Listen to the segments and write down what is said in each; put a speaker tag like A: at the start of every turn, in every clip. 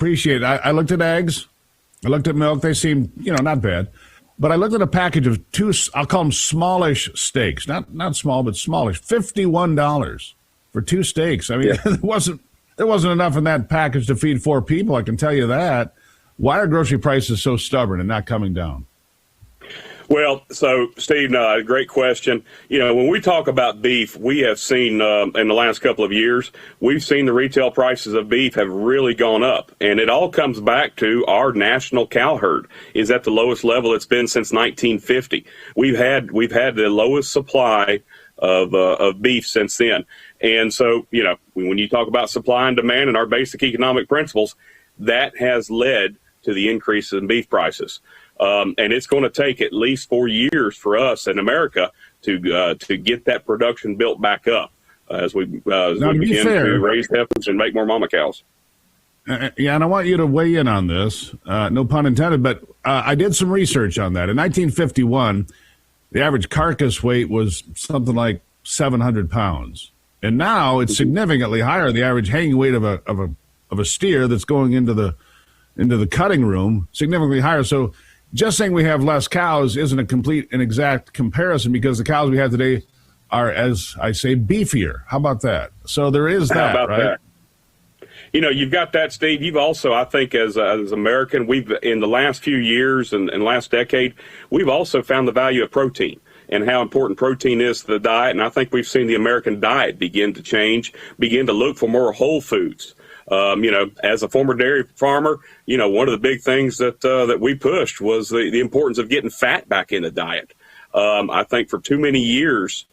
A: Appreciate it. I looked at eggs. I looked at milk. They seem, not bad. But I looked at a package of two, I'll call them smallish steaks. Not small, but smallish. $51 for two steaks. I mean,
B: Yeah.
A: there wasn't enough in that package to feed four people, I can tell you that. Why are grocery prices so stubborn and not coming down?
B: Well, so, Steve, great question. When we talk about beef, we have seen in the last couple of years, we've seen the retail prices of beef have really gone up. And it all comes back to our national cow herd is at the lowest level it's been since 1950. We've had the lowest supply of beef since then. And so, when you talk about supply and demand and our basic economic principles, that has led to the increase in beef prices. And it's going to take at least 4 years for us in America to get that production built back up as we begin to raise heifers and make more mama cows.
A: Yeah, and I want you to weigh in on this. No pun intended, but I did some research on that. In 1951, the average carcass weight was something like 700 pounds, and now it's significantly higher. The average hanging weight of a steer that's going into the cutting room significantly higher. So just saying we have less cows isn't a complete and exact comparison because the cows we have today are, as I say, beefier. How about that? So there is that,
B: How about
A: right?
B: that? You've got that, Steve. You've also, I think, as American, we've in the last few years and last decade, we've also found the value of protein and how important protein is to the diet. And I think we've seen the American diet begin to change, begin to look for more whole foods. As a former dairy farmer, one of the big things that we pushed was the importance of getting fat back in the diet. I think for too many years,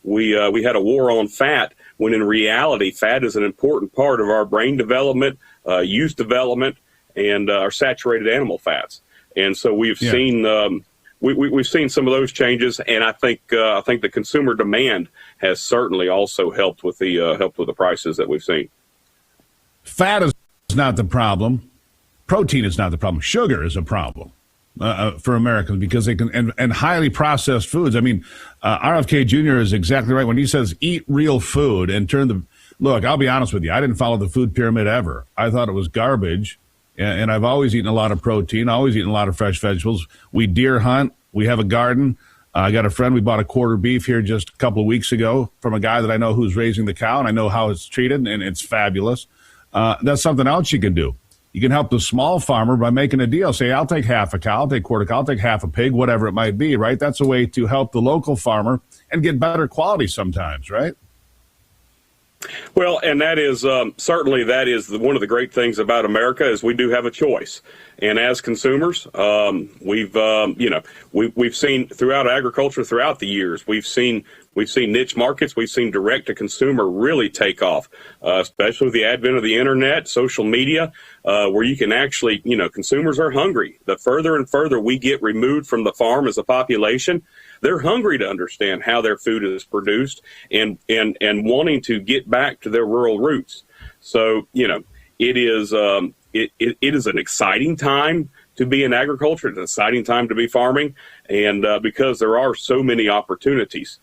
B: we had a war on fat, when in reality, fat is an important part of our brain development, youth development, and our saturated animal fats. And so we've seen we've seen some of those changes, and I think the consumer demand has certainly also helped with the prices that we've seen.
A: Fat is not the problem. Protein is not the problem. Sugar is a problem for Americans because they can, and highly processed foods. I mean, RFK Jr. is exactly right when he says eat real food and look, I'll be honest with you. I didn't follow the food pyramid ever. I thought it was garbage. And I've always eaten a lot of protein, always eaten a lot of fresh vegetables. We deer hunt. We have a garden. I got a friend. We bought a quarter beef here just a couple of weeks ago from a guy that I know who's raising the cow, and I know how it's treated, and it's fabulous. That's something else you can do. You can help the small farmer by making a deal. Say, I'll take half a cow, I'll take quarter cow, I'll take half a pig, whatever it might be, right? That's a way to help the local farmer and get better quality sometimes, right?
B: Well, and that is certainly one of the great things about America is we do have a choice. And as consumers, we've seen throughout agriculture throughout the years, we've seen niche markets, we've seen direct to consumer really take off, especially with the advent of the internet, social media, where you can actually, consumers are hungry. The further and further we get removed from the farm as a population, they're hungry to understand how their food is produced and wanting to get back to their rural roots. So, it is an exciting time to be in agriculture. It's an exciting time to be farming, and because there are so many opportunities.